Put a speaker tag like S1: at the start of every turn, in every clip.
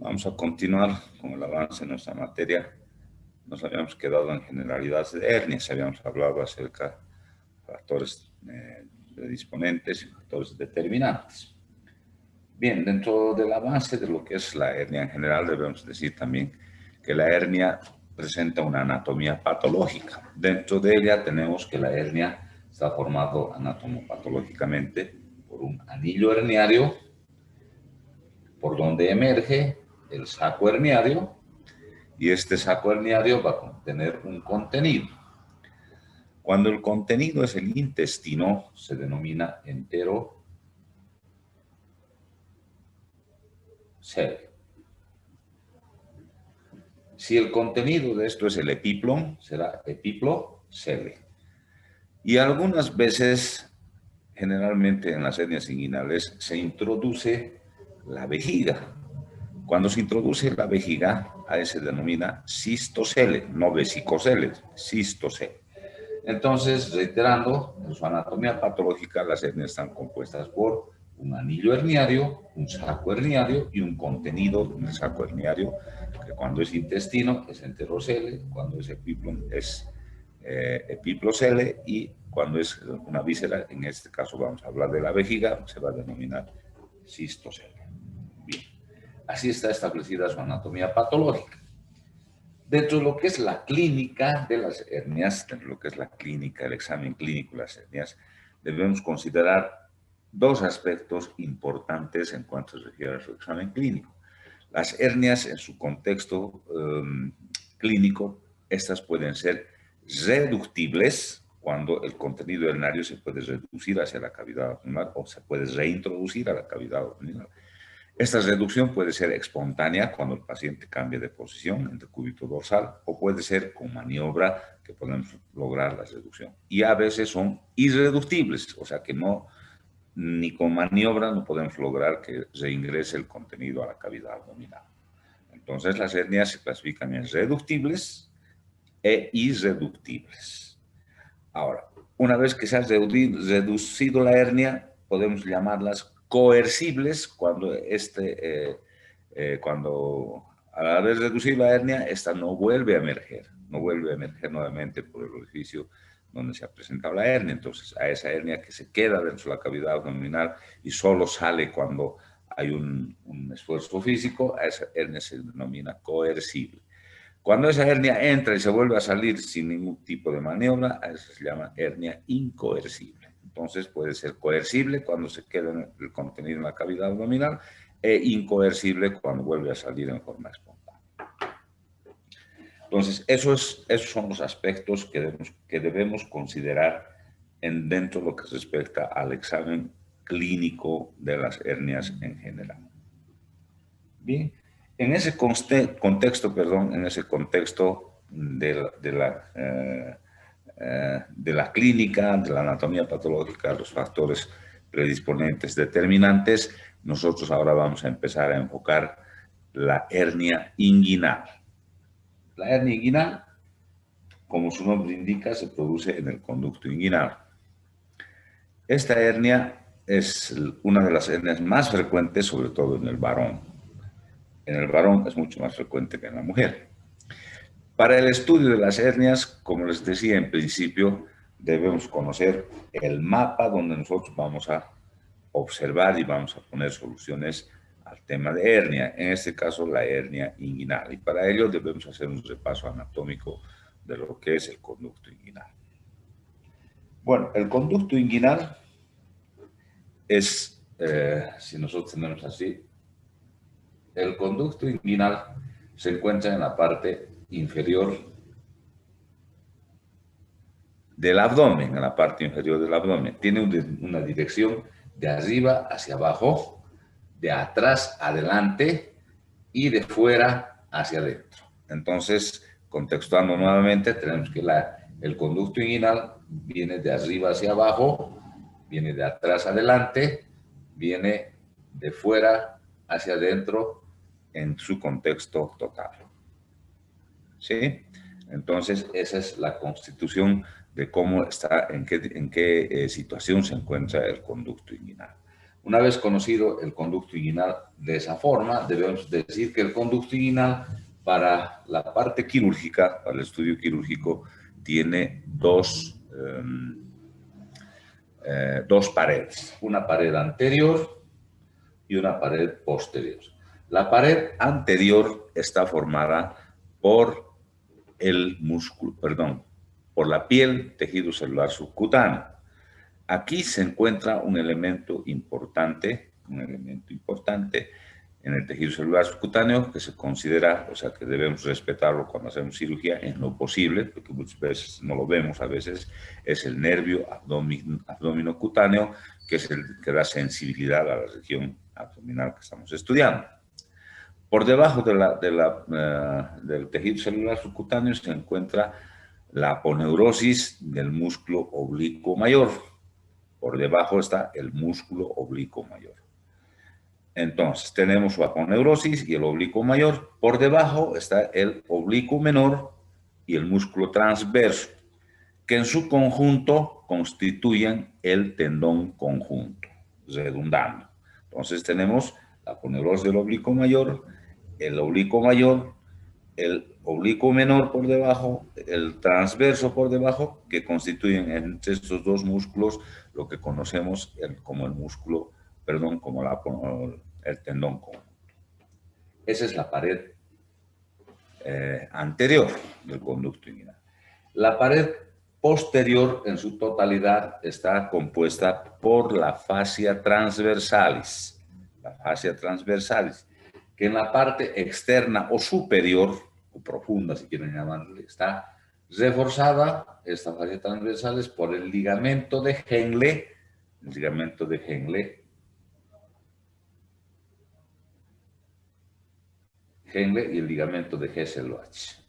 S1: Vamos a continuar con el avance de nuestra materia. Nos habíamos quedado en generalidades de hernias, habíamos hablado acerca de factores predisponentes y factores determinantes. Bien, dentro del avance de lo que es la hernia en general, debemos decir también que la hernia presenta una anatomía patológica. Dentro de ella tenemos que la hernia está formado anatomopatológicamente por un anillo herniario, por donde emerge el saco herniario, y este saco herniario va a contener un contenido. Cuando el contenido es el intestino, se denomina enterocele. Si el contenido de esto es el epiplon, será epiplocele. Y algunas veces, generalmente en las hernias inguinales, se introduce la vejiga. Cuando se introduce la vejiga, a ese se denomina cistocele, no vesicocele, cistocele. Entonces, reiterando, en su anatomía patológica, las hernias están compuestas por un anillo herniario, un saco herniario y un contenido del saco herniario, que cuando es intestino es enterocele, cuando es epiplon es epiplocele, y cuando es una víscera, en este caso vamos a hablar de la vejiga, se va a denominar cistocele. Bien, así está establecida su anatomía patológica. Dentro de lo que es la clínica de las hernias, dentro de lo que es la clínica, el examen clínico de las hernias, debemos considerar dos aspectos importantes en cuanto se refiere a su examen clínico. Las hernias en su contexto clínico, estas pueden ser reductibles, cuando el contenido herniario se puede reducir hacia la cavidad abdominal o se puede reintroducir a la cavidad abdominal. Esta reducción puede ser espontánea cuando el paciente cambia de posición en decúbito dorsal, o puede ser con maniobra que podemos lograr la reducción. Y a veces son irreductibles, o sea que no, ni con maniobra no podemos lograr que reingrese el contenido a la cavidad abdominal. Entonces las hernias se clasifican en reductibles e irreductibles. Ahora, una vez que se ha reducido la hernia, podemos llamarlas coercibles cuando, cuando al haber reducido la hernia, esta no vuelve a emerger nuevamente por el orificio donde se ha presentado la hernia. Entonces, a esa hernia que se queda dentro de la cavidad abdominal y solo sale cuando hay un esfuerzo físico, a esa hernia se denomina coercible. Cuando esa hernia entra y se vuelve a salir sin ningún tipo de maniobra, a eso se llama hernia incoercible. Entonces puede ser coercible cuando se queda el contenido en la cavidad abdominal e incoercible cuando vuelve a salir en forma espontánea. Entonces, esos son los aspectos que debemos considerar dentro de lo que respecta al examen clínico de las hernias en general. Bien. En ese contexto de la clínica, de la anatomía patológica, los factores predisponentes determinantes, nosotros ahora vamos a empezar a enfocar la hernia inguinal. La hernia inguinal, como su nombre indica, se produce en el conducto inguinal. Esta hernia es una de las hernias más frecuentes, sobre todo en el varón. En el varón es mucho más frecuente que en la mujer. Para el estudio de las hernias, como les decía en principio, debemos conocer el mapa donde nosotros vamos a observar y vamos a poner soluciones al tema de hernia, en este caso la hernia inguinal. Y para ello debemos hacer un repaso anatómico de lo que es el conducto inguinal. Bueno, el conducto inguinal es, si nosotros tenemos así, el conducto inguinal se encuentra en la parte inferior del abdomen, en la parte inferior del abdomen. Tiene una dirección de arriba hacia abajo, de atrás adelante y de fuera hacia adentro. Entonces, contextuando nuevamente, tenemos que el conducto inguinal viene de arriba hacia abajo, viene de atrás adelante, viene de fuera hacia adentro en su contexto total. ¿Sí? Entonces, esa es la constitución de cómo está, en qué situación se encuentra el conducto inguinal. Una vez conocido el conducto inguinal de esa forma, debemos decir que el conducto inguinal para la parte quirúrgica, para el estudio quirúrgico, tiene dos paredes, una pared anterior y una pared posterior. La pared anterior está formada por el músculo, perdón, por la piel, tejido celular subcutáneo. Aquí se encuentra un elemento importante en el tejido celular subcutáneo que se considera, o sea, que debemos respetarlo cuando hacemos cirugía en lo posible, porque muchas veces no lo vemos, a veces es el nervio abdominocutáneo, que es el que da sensibilidad a la región abdominal que estamos estudiando. Por debajo del tejido celular subcutáneo se encuentra la aponeurosis del músculo oblicuo mayor. Por debajo está el músculo oblicuo mayor. Entonces, tenemos su aponeurosis y el oblicuo mayor. Por debajo está el oblicuo menor y el músculo transverso, que en su conjunto constituyen el tendón conjunto, redundando. Entonces, tenemos la aponeurosis del oblicuo mayor, el oblicuo menor por debajo, el transverso por debajo, que constituyen entre estos dos músculos lo que conocemos como el músculo, perdón, como el tendón conjunto. Esa es la pared anterior del conducto inguinal. La pared posterior en su totalidad está compuesta por la fascia transversalis. La fascia transversalis, que en la parte externa o superior, o profunda si quieren llamarle, está reforzada, esta fascia transversalis, por el ligamento de Henle, y el ligamento de Hesselbach.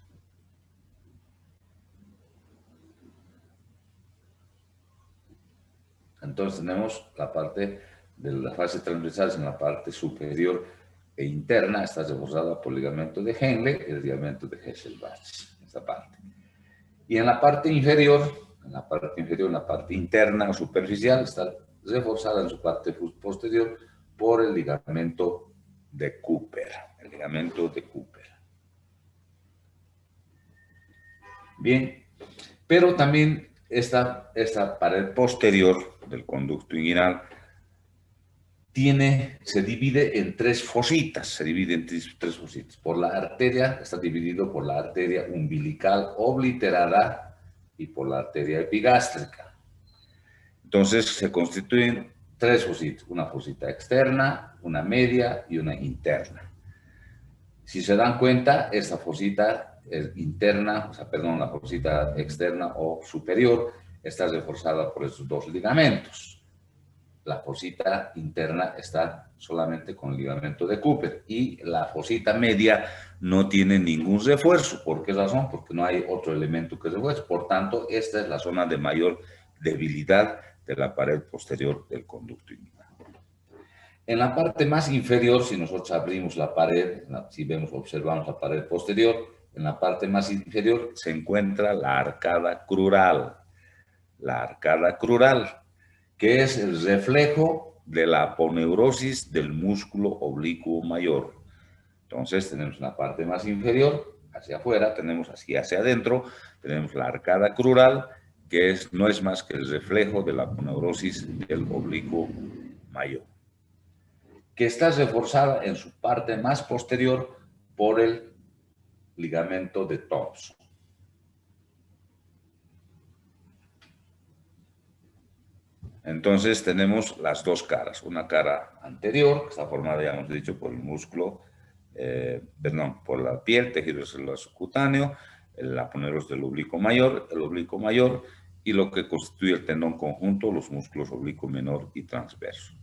S1: Entonces tenemos la parte de la fascia transversal en la parte superior e interna, está reforzada por el ligamento de Henle y el ligamento de Hesselbach, esta parte. Y en la parte inferior, en la parte interna o superficial, está reforzada en su parte posterior por el ligamento de Cooper, Bien, pero también esta pared posterior del conducto inguinal se divide en tres fositas, Por la arteria, está dividido por la arteria umbilical obliterada y por la arteria epigástrica. Entonces se constituyen tres fositas, una fosita externa, una media y una interna. Si se dan cuenta, esta fosita interna, la fosita externa o superior, está reforzada por estos dos ligamentos. La fosita interna está solamente con el ligamento de Cooper y la fosita media no tiene ningún refuerzo. ¿Por qué razón? Porque no hay otro elemento que refuerce. Por tanto, esta es la zona de mayor debilidad de la pared posterior del conducto inguinal. En la parte más inferior, si nosotros abrimos la pared, observamos la pared posterior, en la parte más inferior se encuentra la arcada crural. La arcada crural, que es el reflejo de la aponeurosis del músculo oblicuo mayor. Entonces tenemos la parte más inferior, hacia afuera, tenemos así hacia adentro, tenemos la arcada crural, que no es más que el reflejo de la aponeurosis del oblicuo mayor, que está reforzada en su parte más posterior por el ligamento de Thompson. Entonces tenemos las dos caras, una cara anterior, que está formada, ya hemos dicho, por el músculo, por la piel, tejido celular subcutáneo, el aponeros del oblicuo mayor, y lo que constituye el tendón conjunto, los músculos oblicuo menor y transverso.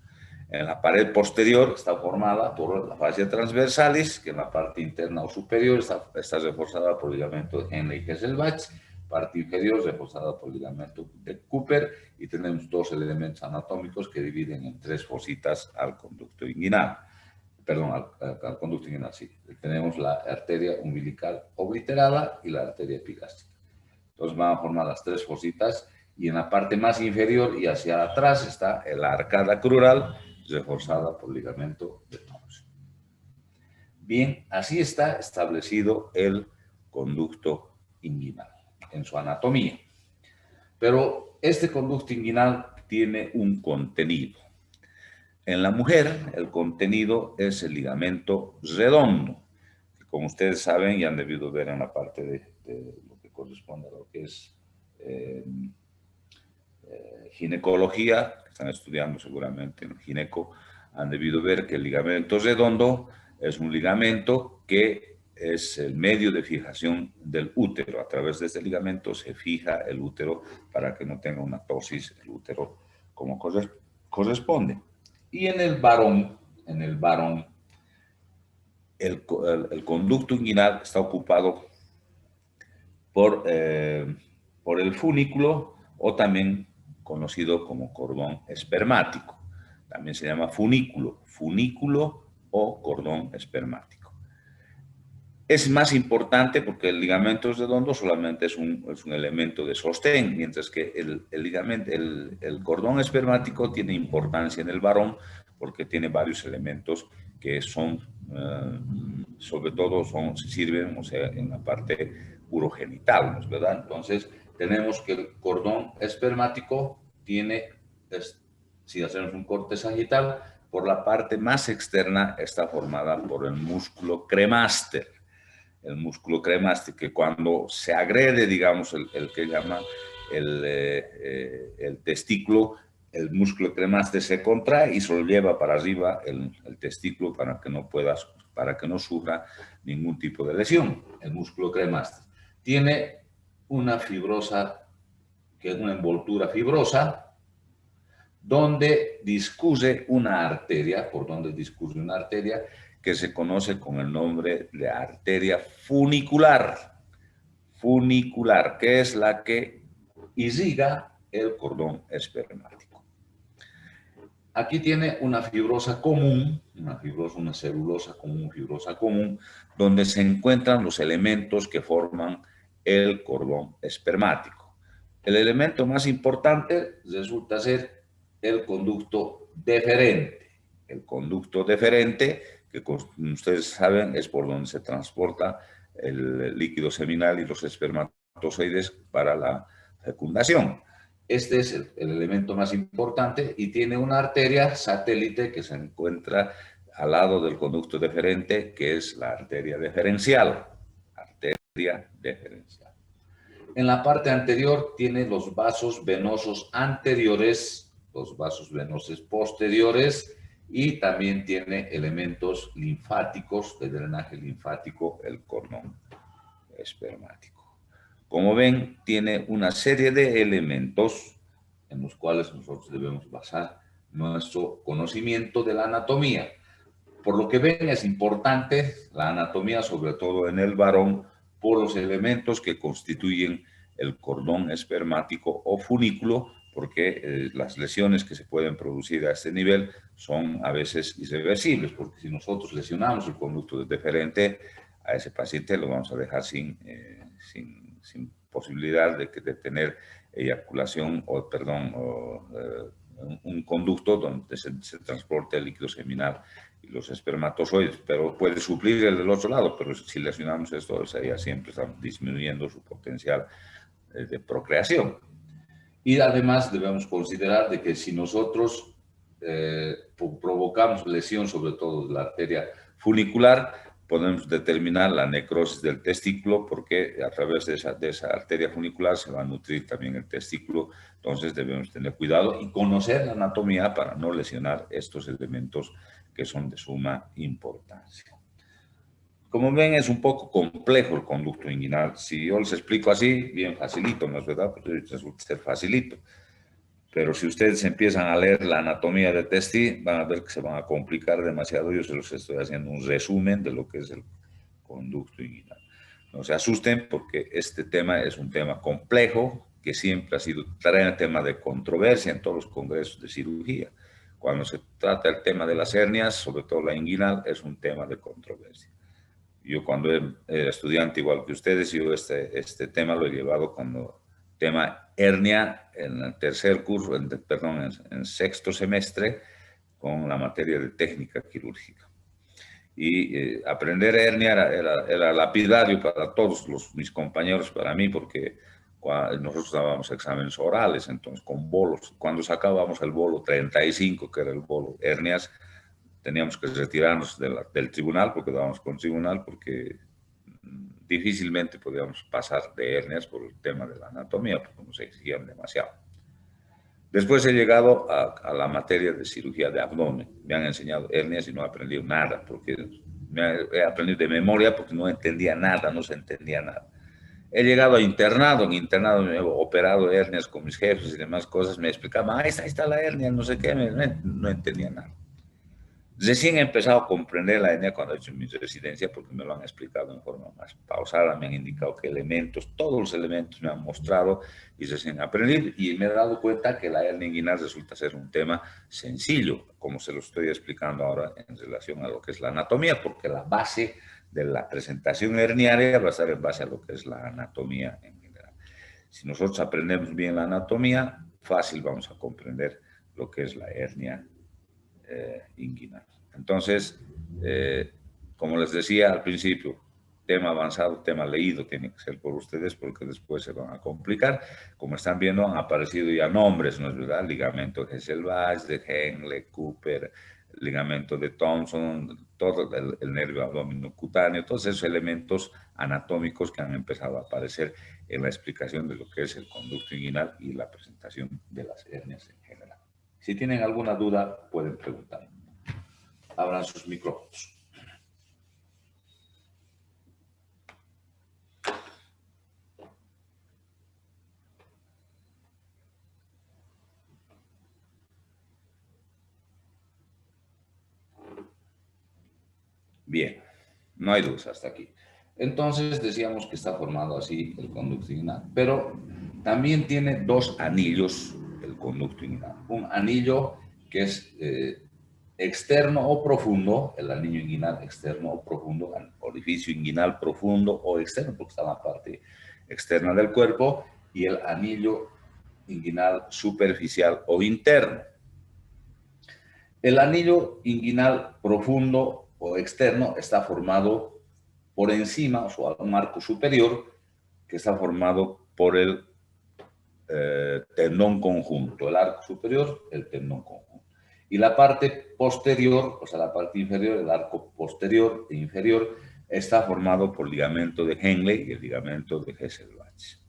S1: En la pared posterior está formada por la fascia transversalis, que en la parte interna o superior está reforzada por el ligamento de Henle y Hesselbach, parte inferior reforzada por el ligamento de Cooper, y tenemos dos elementos anatómicos que dividen en tres fositas al conducto inguinal. Al conducto inguinal, sí. Tenemos la arteria umbilical obliterada y la arteria epigástrica. Entonces van a formar las tres fositas, y en la parte más inferior y hacia atrás está la arcada crural, reforzada por ligamento de torsión. Bien, así está establecido el conducto inguinal en su anatomía. Pero este conducto inguinal tiene un contenido. En la mujer, el contenido es el ligamento redondo, que como ustedes saben y han debido ver en la parte de lo que corresponde a lo que es ginecología, que están estudiando seguramente en el gineco, han debido ver que el ligamento redondo es un ligamento que es el medio de fijación del útero. A través de este ligamento se fija el útero para que no tenga una ptosis el útero como corresponde. Y en el varón, el conducto inguinal está ocupado por el funículo, o también conocido como cordón espermático. También se llama funículo o cordón espermático. Es más importante porque el ligamento redondo solamente es un elemento de sostén, mientras que el cordón espermático tiene importancia en el varón porque tiene varios elementos que son, sobre todo, sirven, o sea, en la parte urogenital, ¿verdad? Entonces, tenemos que el cordón espermático tiene, si hacemos un corte sagital, por la parte más externa está formada por el músculo cremaster. El músculo cremaster, que cuando se agrede, digamos, el que llaman el testículo, el músculo cremaster se contrae y se lo lleva para arriba el testículo para que no sufra ningún tipo de lesión. El músculo cremaster tiene una fibrosa, que es una envoltura fibrosa, donde discurre una arteria, que se conoce con el nombre de arteria funicular, que es la que irriga el cordón espermático. Aquí tiene una fibrosa común, una celulosa común, donde se encuentran los elementos que forman el cordón espermático. El elemento más importante resulta ser el conducto deferente. El conducto deferente, que como ustedes saben, es por donde se transporta el líquido seminal y los espermatozoides para la fecundación. Este es el elemento más importante y tiene una arteria satélite que se encuentra al lado del conducto deferente, que es la arteria deferencial. En la parte anterior tiene los vasos venosos anteriores, los vasos venosos posteriores, y también tiene elementos linfáticos, de drenaje linfático, el cordón espermático. Como ven, tiene una serie de elementos en los cuales nosotros debemos basar nuestro conocimiento de la anatomía. Por lo que ven, es importante la anatomía, sobre todo en el varón, por los elementos que constituyen el cordón espermático o funículo, porque las lesiones que se pueden producir a este nivel son a veces irreversibles, porque si nosotros lesionamos el conducto deferente, a ese paciente lo vamos a dejar sin posibilidad de tener eyaculación un conducto donde se transporte el líquido seminal y los espermatozoides, pero puede suplir el del otro lado, pero si lesionamos esto, ya siempre estamos disminuyendo su potencial de procreación. Y además debemos considerar de que si nosotros provocamos lesión, sobre todo de la arteria funicular, podemos determinar la necrosis del testículo, porque a través de esa arteria funicular se va a nutrir también el testículo. Entonces debemos tener cuidado y conocer la anatomía para no lesionar estos elementos que son de suma importancia. Como ven, es un poco complejo el conducto inguinal. Si yo les explico así, bien facilito, ¿no es verdad? Pues resulta ser facilito. Pero si ustedes empiezan a leer la anatomía de Testi, van a ver que se van a complicar demasiado. Yo se los estoy haciendo un resumen de lo que es el conducto inguinal. No se asusten porque este tema es un tema complejo que siempre ha sido tema de controversia en todos los congresos de cirugía. Cuando se trata el tema de las hernias, sobre todo la inguinal, es un tema de controversia. Yo cuando era estudiante, igual que ustedes, yo este tema lo he llevado cuando tema hernia en el tercer curso, en sexto semestre, con la materia de técnica quirúrgica. Y aprender hernia era lapidario para todos mis compañeros, para mí, porque nosotros dábamos exámenes orales, entonces con bolos. Cuando sacábamos el bolo 35, que era el bolo hernias, teníamos que retirarnos del tribunal, porque dábamos con tribunal, porque difícilmente podíamos pasar de hernias por el tema de la anatomía, porque nos exigían demasiado. Después he llegado a la materia de cirugía de abdomen. Me han enseñado hernias y no he aprendido nada, porque he aprendido de memoria porque no entendía nada, no se entendía nada. He llegado a internado, en internado me he operado hernias con mis jefes y demás cosas, me explicaban, ahí está la hernia, no sé qué, no entendía nada. Recién he empezado a comprender la hernia cuando he hecho mi residencia porque me lo han explicado en forma más pausada, me han indicado qué elementos, todos los elementos me han mostrado y recién aprendí y me he dado cuenta que la hernia inguinal resulta ser un tema sencillo, como se lo estoy explicando ahora en relación a lo que es la anatomía, porque la base de la presentación herniaria va a estar en base a lo que es la anatomía en general. Si nosotros aprendemos bien la anatomía, fácil vamos a comprender lo que es la hernia inguinal. Entonces, como les decía al principio, tema avanzado, tema leído tiene que ser por ustedes porque después se van a complicar. Como están viendo, han aparecido ya nombres, ¿no es verdad? Ligamento de Hesselbach, de Henle, Cooper, ligamento de Thompson, todo el nervio abdominocutáneo, todos esos elementos anatómicos que han empezado a aparecer en la explicación de lo que es el conducto inguinal y la presentación de las hernias en general. Si tienen alguna duda, pueden preguntar. Abran sus micrófonos. Bien, no hay dudas hasta aquí. Entonces decíamos que está formado así el conducto inguinal, pero también tiene dos anillos el conducto inguinal. Un anillo que es externo o profundo, el anillo inguinal externo o profundo, orificio inguinal profundo o externo, porque está en la parte externa del cuerpo, y el anillo inguinal superficial o interno. El anillo inguinal profundo o externo está formado por encima, o sea, un arco superior, que está formado por el tendón conjunto, el arco superior, el tendón conjunto. Y la parte posterior, o sea, la parte inferior, el arco posterior e inferior, está formado por el ligamento de Henle y el ligamento de Hesselbach.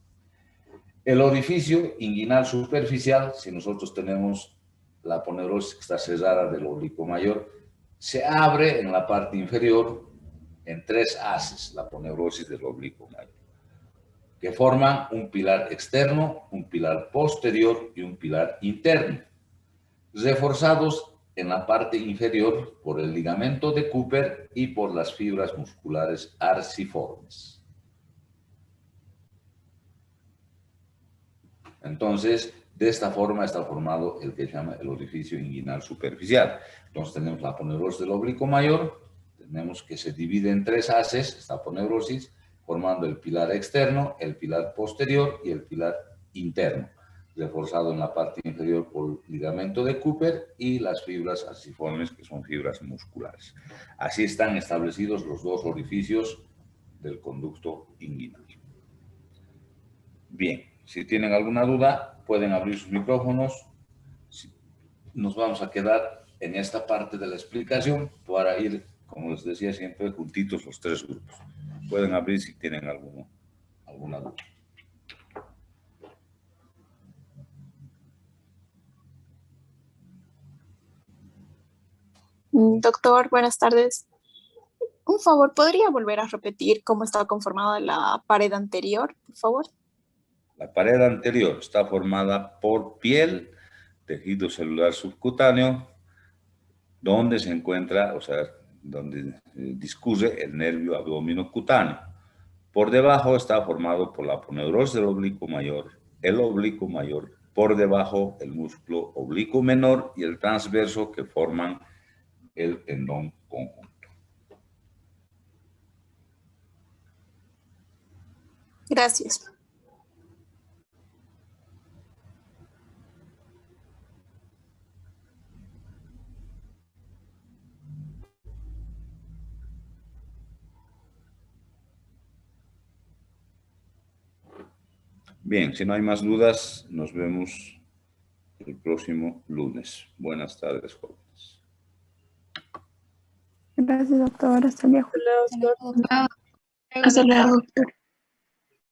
S1: El orificio inguinal superficial, si nosotros tenemos la aponeurosis que está cerrada del oblicuo mayor, se abre en la parte inferior en tres haces, la aponeurosis del oblicuo mayor, que forman un pilar externo, un pilar posterior y un pilar interno, reforzados en la parte inferior por el ligamento de Cooper y por las fibras musculares arciformes. Entonces, de esta forma está formado el que se llama el orificio inguinal superficial. Entonces, tenemos la aponeurosis del oblicuo mayor, tenemos que se divide en tres haces, esta aponeurosis, formando el pilar externo, el pilar posterior y el pilar interno, reforzado en la parte inferior por el ligamento de Cooper y las fibras arciformes, que son fibras musculares. Así están establecidos los dos orificios del conducto inguinal. Bien, si tienen alguna duda, pueden abrir sus micrófonos. Nos vamos a quedar en esta parte de la explicación para ir, como les decía siempre, juntitos los tres grupos. Pueden abrir si tienen alguna duda.
S2: Doctor, buenas tardes. Un favor, ¿podría volver a repetir cómo está conformada la pared anterior, por favor?
S1: La pared anterior está formada por piel, tejido celular subcutáneo, donde se encuentra, o sea, donde discurre el nervio abdominocutáneo. Por debajo está formado por la aponeurosis del oblicuo mayor, el oblicuo mayor, por debajo el músculo oblicuo menor y el transverso que forman el tendón conjunto.
S2: Gracias.
S1: Bien, si no hay más dudas, nos vemos el próximo lunes. Buenas tardes, jóvenes.
S2: Gracias, doctor. Hasta luego.
S3: Hasta luego, doctor.
S2: Hasta luego, doctor.